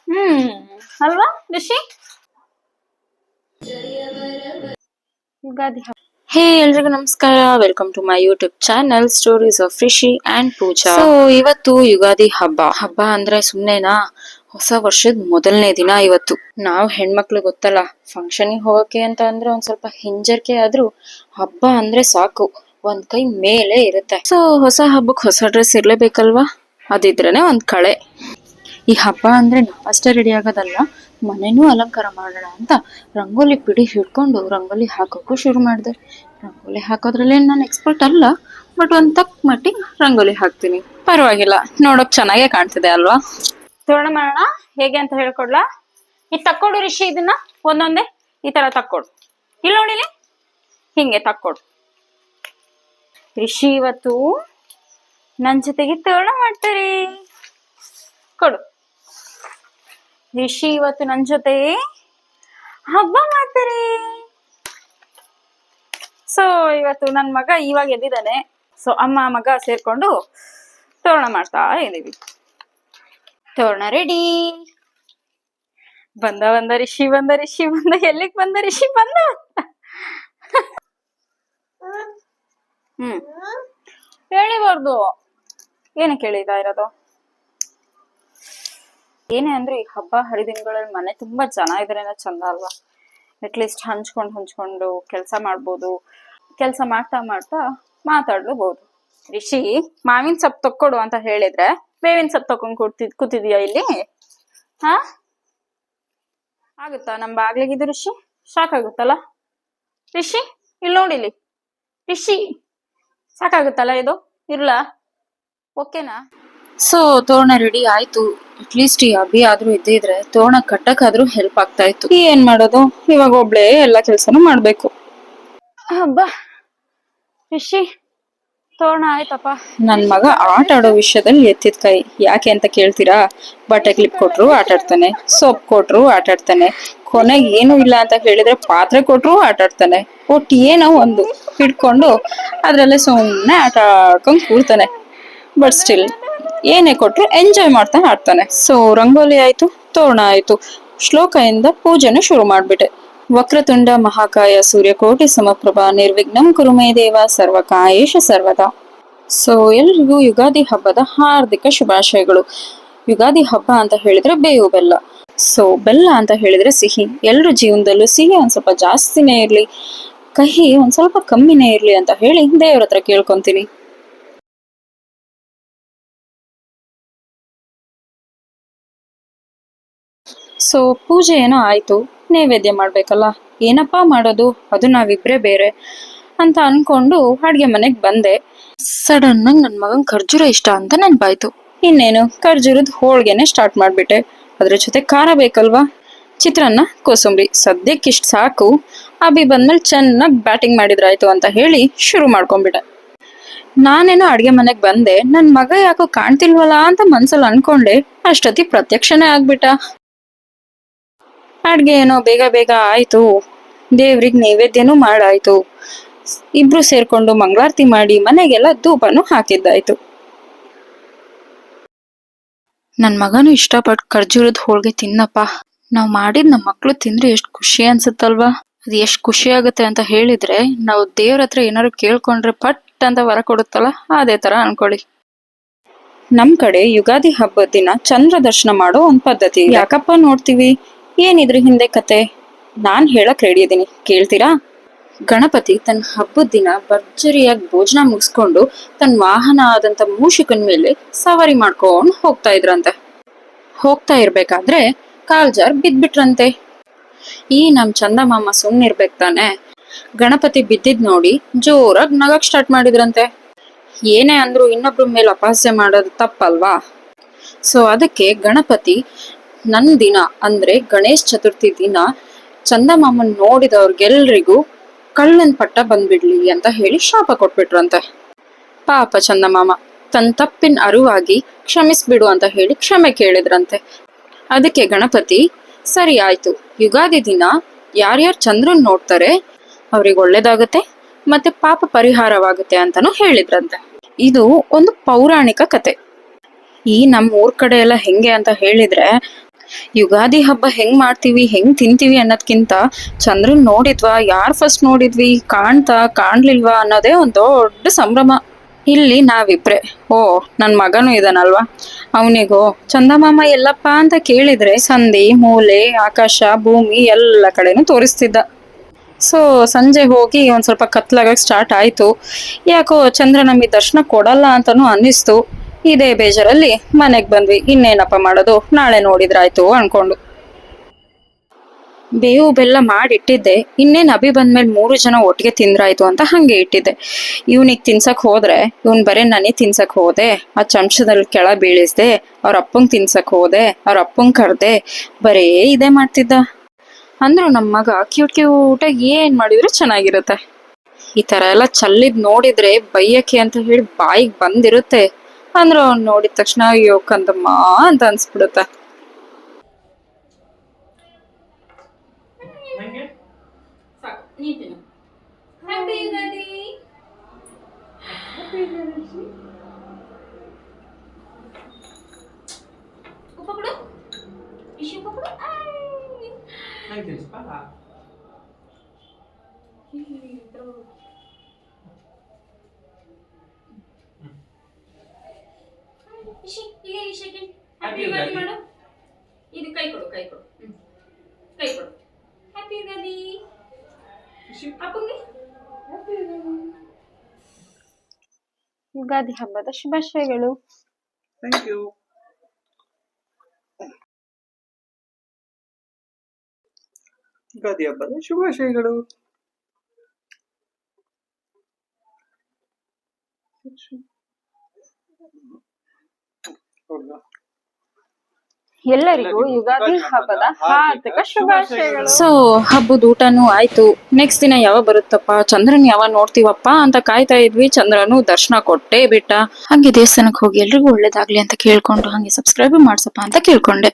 ಹ್ಮ್ ಅಲ್ವಾ ರಿಷಿ? ಯುಗಾದಿ ಹಬ್ಬ. ಹೇ ಎಲ್ರಿಗೂ ನಮಸ್ಕಾರ, welcome to my YouTube channel stories of Rishi and Pooja. So ಇವತ್ತು ಯುಗಾದಿ ಹಬ್ಬ ಅಂದ್ರೆ ಸುಮ್ನೆನಾ? ಹೊಸ ವರ್ಷದ ಮೊದಲನೇ ದಿನ ಇವತ್ತು. ನಾವ್ ಹೆಣ್ಮಕ್ಳು ಗೊತ್ತಲ್ಲ, ಫಂಕ್ಷನ್ಗೆ ಹೋಗಕ್ಕೆ ಅಂತ ಅಂದ್ರೆ ಒಂದ್ ಸ್ವಲ್ಪ ಹಿಂಜರಿಕೆ ಆದ್ರೂ ಹಬ್ಬ ಅಂದ್ರೆ ಸಾಕು, ಒಂದ್ ಕೈ ಮೇಲೆ ಇರುತ್ತೆ. ಸೊ ಹೊಸ ಹಬ್ಬಕ್ ಹೊಸ ಡ್ರೆಸ್ ಇರ್ಲೇಬೇಕಲ್ವಾ, ಅದಿದ್ರೇನೆ ಒಂದ್ ಕಳೆ. ಈ ಹಬ್ಬ ಅಂದ್ರೆ ನಾವಷ್ಟೇ ರೆಡಿ ಆಗೋದಲ್ಲ, ಮನೆನೂ ಅಲಂಕಾರ ಮಾಡೋಣ ಅಂತ ರಂಗೋಲಿ ಪಿಡಿ ಹಿಡ್ಕೊಂಡು ರಂಗೋಲಿ ಹಾಕೋಕ್ಕೂ ಶುರು ಮಾಡಿದೆ. ರಂಗೋಲಿ ಹಾಕೋದ್ರಲ್ಲಿ ನಾನು ಎಕ್ಸ್ಪರ್ಟ್ ಅಲ್ಲ, ಬಟ್ ಒಂದ್ ತಕ್ಕ ಮಟ್ಟಿಗೆ ರಂಗೋಲಿ ಹಾಕ್ತೀನಿ, ಪರವಾಗಿಲ್ಲ, ನೋಡೋಕ್ ಚೆನ್ನಾಗೇ ಕಾಣ್ತಿದೆ ಅಲ್ವಾ? ತೋರಣ ಮಾಡೋಣ ಹೇಗೆ ಅಂತ ಹೇಳ್ಕೊಡ್ಲಾ? ಇದು ತಕ್ಕೊಡು ರಿಷಿ, ಇದನ್ನ ಒಂದೊಂದೇ ಈ ತರ ತಕ್ಕೊಡು. ಇಲ್ಲಿ ನೋಡಿಲಿ, ಹಿಂಗೆ ತಕ್ಕೊಡು ರಿಷಿ. ಇವತ್ತು ನನ್ ಜೊತೆಗೆ ತೋರಣ ಮಾಡ್ತಾರೆ, ಕೊಡು ರಿಷಿ. ಇವತ್ತು ನನ್ ಜೊತೆ ಹಬ್ಬ ಮಾಡ್ತಾರೆ. ಸೊ ಇವತ್ತು ನನ್ ಮಗ ಇವಾಗ ಎದ್ದಿದ್ದಾನೆ. ಸೊ ಅಮ್ಮ ಮಗ ಸೇರ್ಕೊಂಡು ತೋರಣ ಮಾಡ್ತಾ ಇದೀವಿ. ತೋರಣ ರೆಡಿ. ಬಂದ ರಿಷಿ, ಎಲ್ಲಿಗೆ ಬಂದ ರಿಷಿ? ಹೇಳಿಬಾರ್ದು. ಏನಕ್ಕೆ ಹೇಳಿದಾ ಇರೋದು? ಏನೇ ಅಂದ್ರೆ ಈ ಹಬ್ಬ ಹರಿದಿನಗಳಲ್ಲಿ ಮನೆ ತುಂಬಾ ಜನ ಇದ್ರೇನೆ ಚಂದ ಅಲ್ವಾ? ಅಟ್ಲೀಸ್ಟ್ ಹಂಚ್ಕೊಂಡು ಕೆಲಸ ಮಾಡ್ಬೋದು. ಕೆಲಸ ಮಾಡ್ತಾ ಮಾತಾಡ್ಲೂಬಹುದು. ರಿಷಿ, ಮಾವಿನ ಸೊಪ್ಪು ತಕ್ಕೊಡು ಅಂತ ಹೇಳಿದ್ರೆ ಬೇವಿನ ಸೊಪ್ಪು ತಕೊಂಡ್ ಕೂತಿದ್ಯಾ ಇಲ್ಲಿ? ಹಾ, ಆಗುತ್ತಾ ನಮ್ ಬಾಗ್ಲಿಗಿದು ರಿಷಿ? ಸಾಕಾಗುತ್ತಲ್ಲ ರಿಷಿ? ಇಲ್ಲಿ ನೋಡಿಲಿ ರಿಷಿ, ಸಾಕಾಗುತ್ತಲ್ಲ ಇದು? ಇರ್ಲಾ? ಓಕೆನಾ? ಸೊ ತೋರಣ ರೆಡಿ ಆಯ್ತು. ಅಟ್ಲೀಸ್ಟ್ ಈ ಅಭಿ ಆದ್ರೂ ಇದ್ದಿದ್ರೆ ತೋರಣ ಕಟ್ಟಕ್ಕಾದ್ರೂ ಹೆಲ್ಪ್ ಆಗ್ತಾ ಇತ್ತು. ಏನ್ ಮಾಡೋದು, ಇವಾಗ ಒಬ್ಳೇ ಎಲ್ಲಾ ಕೆಲ್ಸನೂ ಮಾಡ್ಬೇಕು. ಹಬ್ಬ ರಿಷಿ, ತೋರಣ ಆಯ್ತಪ್ಪ. ನನ್ ಮಗ ಆಟ ಆಡೋ ವಿಷಯದಲ್ಲಿ ಎತ್ತಿದ ಕೈ. ಯಾಕೆ ಅಂತ ಕೇಳ್ತೀರಾ? ಬಟ್ಟೆ ಕ್ಲಿಪ್ ಕೊಟ್ರು ಆಟಾಡ್ತಾನೆ, ಸೋಪ್ ಕೊಟ್ರು ಆಟಾಡ್ತಾನೆ, ಕೊನೆಗೆ ಏನು ಇಲ್ಲ ಅಂತ ಹೇಳಿದ್ರೆ ಪಾತ್ರೆ ಕೊಟ್ರು ಆಟಾಡ್ತಾನೆ. ಒಟ್ಟು ಏನೋ ಒಂದು ಹಿಡ್ಕೊಂಡು ಅದ್ರಲ್ಲೇ ಸುಮ್ನೆ ಆಟ ಆಡ್ಕೊಂಡ್ ಕೂರ್ತಾನೆ. ಬಟ್ ಸ್ಟಿಲ್ ಏನೇ ಕೊಟ್ರು ಎಂಜಾಯ್ ಮಾಡ್ತಾ ಆಡ್ತಾನೆ. ಸೊ ರಂಗೋಲಿ ಆಯ್ತು, ತೋರಣ ಆಯ್ತು, ಶ್ಲೋಕದಿಂದ ಪೂಜೆನೂ ಶುರು ಮಾಡ್ಬಿಟ್ಟೆ. ವಕ್ರತುಂಡ ಮಹಾಕಾಯ ಸೂರ್ಯಕೋಟಿ ಸಮಪ್ರಭಾ ನಿರ್ವಿಘ್ನಂ ಕುರು ಮೇ ದೇವ ಸರ್ವಕಾಯೇಶ ಸರ್ವದಾ. ಸೊ ಎಲ್ರಿಗೂ ಯುಗಾದಿ ಹಬ್ಬದ ಹಾರ್ದಿಕ ಶುಭಾಶಯಗಳು. ಯುಗಾದಿ ಹಬ್ಬ ಅಂತ ಹೇಳಿದ್ರೆ ಬೇವು ಬೆಲ್ಲ. ಸೊ ಬೆಲ್ಲ ಅಂತ ಹೇಳಿದ್ರೆ ಸಿಹಿ. ಎಲ್ರ ಜೀವನದಲ್ಲೂ ಸಿಹಿ ಒಂದ್ ಸ್ವಲ್ಪ ಜಾಸ್ತಿನೇ ಇರ್ಲಿ, ಕಹಿ ಒಂದ್ ಸ್ವಲ್ಪ ಕಮ್ಮಿನೇ ಇರ್ಲಿ ಅಂತ ಹೇಳಿ ದೇವ್ರ ಹತ್ರ ಕೇಳ್ಕೊಂತೀನಿ. ಸೊ ಪೂಜೆ ಏನೋ ಆಯ್ತು, ನೈವೇದ್ಯ ಮಾಡ್ಬೇಕಲ್ಲ, ಏನಪ್ಪಾ ಮಾಡೋದು, ಅದು ನಾವಿಬ್ರೇ ಬೇರೆ ಅಂತ ಅನ್ಕೊಂಡು ಅಡ್ಗೆ ಮನೆಗ್ ಬಂದೆ. ಸಡನ್ ಆಗಿ ನನ್ ಮಗನ್ ಖರ್ಜೂರ ಇಷ್ಟ ಅಂತ ನೆನ್ಪಾಯ್ತು. ಇನ್ನೇನು ಖರ್ಜೂರದ ಹೋಳ್ಗೆನೆ ಸ್ಟಾರ್ಟ್ ಮಾಡ್ಬಿಟ್ಟೆ. ಅದ್ರ ಜೊತೆ ಖಾರ ಬೇಕಲ್ವಾ? ಚಿತ್ರಾನ್ನ, ಕೋಸಂಬರಿ, ಸದ್ಯಕ್ಕಿಷ್ಟ ಸಾಕು. ಅಭಿ ಬಂದ್ಮೇಲೆ ಚೆನ್ನಾಗಿ ಬ್ಯಾಟಿಂಗ್ ಮಾಡಿದ್ರಾಯ್ತು ಅಂತ ಹೇಳಿ ಶುರು ಮಾಡ್ಕೊಂಡ್ಬಿಟ್ಟೆ. ನಾನೇನೋ ಅಡ್ಗೆ ಮನೆಗ್ ಬಂದೆ, ನನ್ ಮಗ ಯಾಕೋ ಕಾಣ್ತಿಲ್ವಲ್ಲ ಅಂತ ಮನ್ಸಲ್ಲಿ ಅನ್ಕೊಂಡೆ. ಅಷ್ಟೊತ್ತಿ ಪ್ರತ್ಯಕ್ಷನೇ ಆಗ್ಬಿಟ್ಟ. ಅಡ್ಗೆ ಏನೋ ಬೇಗ ಆಯ್ತು, ದೇವ್ರಿಗೆ ನೈವೇದ್ಯನೂ ಮಾಡಾಯ್ತು, ಇಬ್ರು ಸೇರ್ಕೊಂಡು ಮಂಗಳಾರತಿ ಮಾಡಿ ಮನೆಗೆಲ್ಲ ಧೂಪನು ಹಾಕಿದ್ದಾಯ್ತು. ನನ್ ಮಗನು ಇಷ್ಟಪಟ್ಟು ಖರ್ಜೂರದ ಹೋಳ್ಗೆ ತಿನ್ನಪ್ಪ. ನಾವ್ ಮಾಡಿದ್ ನಮ್ಮ ಮಕ್ಳು ತಿಂದ್ರೆ ಎಷ್ಟ್ ಖುಷಿ ಅನ್ಸುತ್ತಲ್ವಾ? ಅದ್ ಎಷ್ಟ್ ಖುಷಿ ಆಗುತ್ತೆ ಅಂತ ಹೇಳಿದ್ರೆ, ನಾವು ದೇವ್ರ ಹತ್ರ ಏನಾದ್ರು ಕೇಳ್ಕೊಂಡ್ರೆ ಪಟ್ ಅಂತ ವರ ಕೊಡುತ್ತಲ್ಲ, ಅದೇ ತರ ಅನ್ಕೊಳ್ಳಿ. ನಮ್ ಕಡೆ ಯುಗಾದಿ ಹಬ್ಬದ ದಿನ ಚಂದ್ರ ದರ್ಶನ ಮಾಡೋ ಒಂದ್ ಪದ್ಧತಿ. ಯಾಕಪ್ಪ ನೋಡ್ತೀವಿ, ಏನಿದ್ರ ಹಿಂದೆ ಕತೆ? ನಾನ್ ಹೇಳಕ್ ರೆಡಿ ಇದೀನಿ, ಕೇಳ್ತೀರಾ? ಗಣಪತಿ ತನ್ನ ಹಬ್ಬದ ದಿನ ಭರ್ಜರಿಯಾಗಿ ಭೋಜನ ಮುಗಿಸ್ಕೊಂಡು ತನ್ನ ವಾಹನ ಆದಂತ ಮೂಷಿಕನ್ ಮೇಲೆ ಸವಾರಿ ಮಾಡ್ಕೊಂಡು ಹೋಗ್ತಾ ಇರ್ಬೇಕಾದ್ರೆ ಕಾಲ್ ಜಾರ್ ಬಿದ್ಬಿಟ್ರಂತೆ. ಈ ನಮ್ ಚಂದಮಾಮ ಸುಮ್ನಿರ್ಬೇಕ್ ತಾನೆ. ಗಣಪತಿ ಬಿದ್ದಿದ್ ನೋಡಿ ಜೋರಾಗಿ ನಗಕ್ ಸ್ಟಾರ್ಟ್ ಮಾಡಿದ್ರಂತೆ. ಏನೇ ಅಂದ್ರು ಇನ್ನೊಬ್ರ ಮೇಲೆ ಅಪಹಾಸ್ಯ ಮಾಡೋದು ತಪ್ಪಲ್ವಾ? ಸೊ ಅದಕ್ಕೆ ಗಣಪತಿ ನನ್ ದಿನ ಅಂದ್ರೆ ಗಣೇಶ್ ಚತುರ್ಥಿ ದಿನ ಚಂದಮಾಮನ್ ನೋಡಿದವ್ರಿಗೆಲ್ರಿಗೂ ಕಳ್ಳನ್ ಪಟ್ಟ ಬಂದ್ಬಿಡ್ಲಿ ಅಂತ ಹೇಳಿ ಶಾಪ ಕೊಟ್ಬಿಟ್ರಂತೆ. ಪಾಪ ಚಂದಮಾಮ ತನ್ನ ತಪ್ಪಿನ ಅರಿವಾಗಿ ಕ್ಷಮಿಸ್ಬಿಡು ಅಂತ ಹೇಳಿ ಕ್ಷಮೆ ಕೇಳಿದ್ರಂತೆ. ಅದಕ್ಕೆ ಗಣಪತಿ ಸರಿ ಆಯ್ತು, ಯುಗಾದಿ ದಿನ ಯಾರ್ಯಾರು ಚಂದ್ರನ್ ನೋಡ್ತಾರೆ ಅವ್ರಿಗೆ ಒಳ್ಳೇದಾಗತ್ತೆ ಮತ್ತೆ ಪಾಪ ಪರಿಹಾರವಾಗುತ್ತೆ ಅಂತಾನು ಹೇಳಿದ್ರಂತೆ. ಇದು ಒಂದು ಪೌರಾಣಿಕ ಕತೆ. ಈ ನಮ್ಮ ಊರ್ ಕಡೆ ಎಲ್ಲ ಹೆಂಗೆ ಅಂತ ಹೇಳಿದ್ರೆ, ಯುಗಾದಿ ಹಬ್ಬ ಹೆಂಗ್ ಮಾಡ್ತೀವಿ ಹೆಂಗ್ ತಿಂತೀವಿ ಅನ್ನೋದ್ಕಿಂತ ಚಂದ್ರನ್ ನೋಡಿದ್ವಾ, ಯಾರ್ ಫಸ್ಟ್ ನೋಡಿದ್ವಿ, ಕಾಣ್ಲಿಲ್ವಾ ಅನ್ನೋದೇ ಒಂದ್ ದೊಡ್ಡ ಸಂಭ್ರಮ. ಇಲ್ಲಿ ನಾವಿಬ್ರೆ. ಓ, ನನ್ ಮಗನೂ ಇದಾನಲ್ವಾ, ಅವನಿಗೂ ಚಂದಮಾಮ ಎಲ್ಲಪ್ಪ ಅಂತ ಕೇಳಿದ್ರೆ ಸಂಧಿ ಮೂಲೆ ಆಕಾಶ ಭೂಮಿ ಎಲ್ಲ ಕಡೆನೂ ತೋರಿಸ್ತಿದ್ದ. ಸೊ ಸಂಜೆ ಹೋಗಿ ಒಂದ್ ಸ್ವಲ್ಪ ಕತ್ಲಾಗಕ್ ಸ್ಟಾರ್ಟ್ ಆಯ್ತು. ಯಾಕೋ ಚಂದ್ರ ನಮಗೆ ದರ್ಶನ ಕೊಡಲ್ಲ ಅಂತಾನು ಅನ್ನಿಸ್ತು. ಇದೇ ಬೇಜಾರಲ್ಲಿ ಮನೆಗ್ ಬಂದ್ವಿ. ಇನ್ನೇನಪ್ಪ ಮಾಡೋದು, ನಾಳೆ ನೋಡಿದ್ರಾಯ್ತು ಅನ್ಕೊಂಡು. ಬೇವು ಬೆಲ್ಲ ಮಾಡಿಟ್ಟಿದ್ದೆ. ಇನ್ನೇನ್ ಅಭಿ ಬಂದ್ಮೇಲೆ 3 ಜನ ಒಟ್ಟಿಗೆ ತಿಂದ್ರಾಯ್ತು ಅಂತ ಹಂಗೆ ಇಟ್ಟಿದ್ದೆ. ಇವನಿಗ್ ತಿನ್ಸಕ್ ಹೋದ್ರೆ ಇವನ್ ಬರೇ ನನಗ್ ತಿನ್ಸಕ್ ಹೋದೆ, ಆ ಚಮಚದಲ್ಲಿ ಕೆಳ ಬೀಳಿಸ್ದೆ, ಅವ್ರ ಅಪ್ಪಂಗ್ ತಿನ್ಸಕ್ ಹೋದೆ, ಅವ್ರ ಅಪ್ಪಂಗ್ ಕರ್ದೆ, ಬರೇ ಇದೇ ಮಾಡ್ತಿದ್ದ. ಅಂದ್ರು ನಮ್ ಮಗ ಕ್ಯೂಟಾಗಿ ಏನ್ ಮಾಡಿದ್ರು ಚೆನ್ನಾಗಿರುತ್ತೆ. ಈ ತರ ಎಲ್ಲ ಚಲ್ಲಿದ್ ನೋಡಿದ್ರೆ ಬೈಯಕ್ಕೆ ಅಂತ ಹೇಳಿ ಬಾಯಿಗೆ ಬಂದಿರುತ್ತೆ. ಅಂದ್ರೆ ಅವ್ನ್ ನೋಡಿದ ತಕ್ಷಣ ಅಯ್ಯೋ ಕಂದಮ್ಮ ಅಂತ ಅನ್ಸ್ಬಿಡುತ್ತೆ. ಇದು ಕೈ ಕೊಡು, ಕೈ ಕೊಡು, ಕೈ ಕೊಡು. ಹ್ಯಾಪಿ ಯುಗಾದಿ ಅಪ್ಪಂಗೆ. ಯುಗಾದಿ ಹಬ್ಬದ ಶುಭಾಶಯಗಳು. Thank you. ಯುಗಾದಿ ಹಬ್ಬದ ಶುಭಾಶಯಗಳು. ಎಲ್ಲರಿಗೂ ಯುಗಾದಿ ಹಬ್ಬದ ಹಾರ್ದಿಕ ಶುಭಾಶಯಗಳು. ಸೊ ಹಬ್ಬದ ಊಟನೂ ಆಯ್ತು. ನೆಕ್ಸ್ಟ್ ದಿನ ಯಾವಾಗ ಬರುತ್ತಪ್ಪ, ಚಂದ್ರನ್ ಯಾವಾಗ ನೋಡ್ತೀವಪ್ಪ ಅಂತ ಕಾಯ್ತಾ ಇದ್ವಿ. ಚಂದ್ರನು ದರ್ಶನ ಕೊಟ್ಟೇ ಬಿಟ್ಟ. ಹಂಗೆ ದೇವಸ್ಥಾನಕ್ಕೆ ಹೋಗಿ ಎಲ್ರಿಗೂ ಒಳ್ಳೇದಾಗ್ಲಿ ಅಂತ ಕೇಳ್ಕೊಂಡು ಹಂಗೆ ಸಬ್ಸ್ಕ್ರೈಬ್ ಮಾಡ್ಸಪ್ಪ ಅಂತ ಕೇಳ್ಕೊಂಡೆ.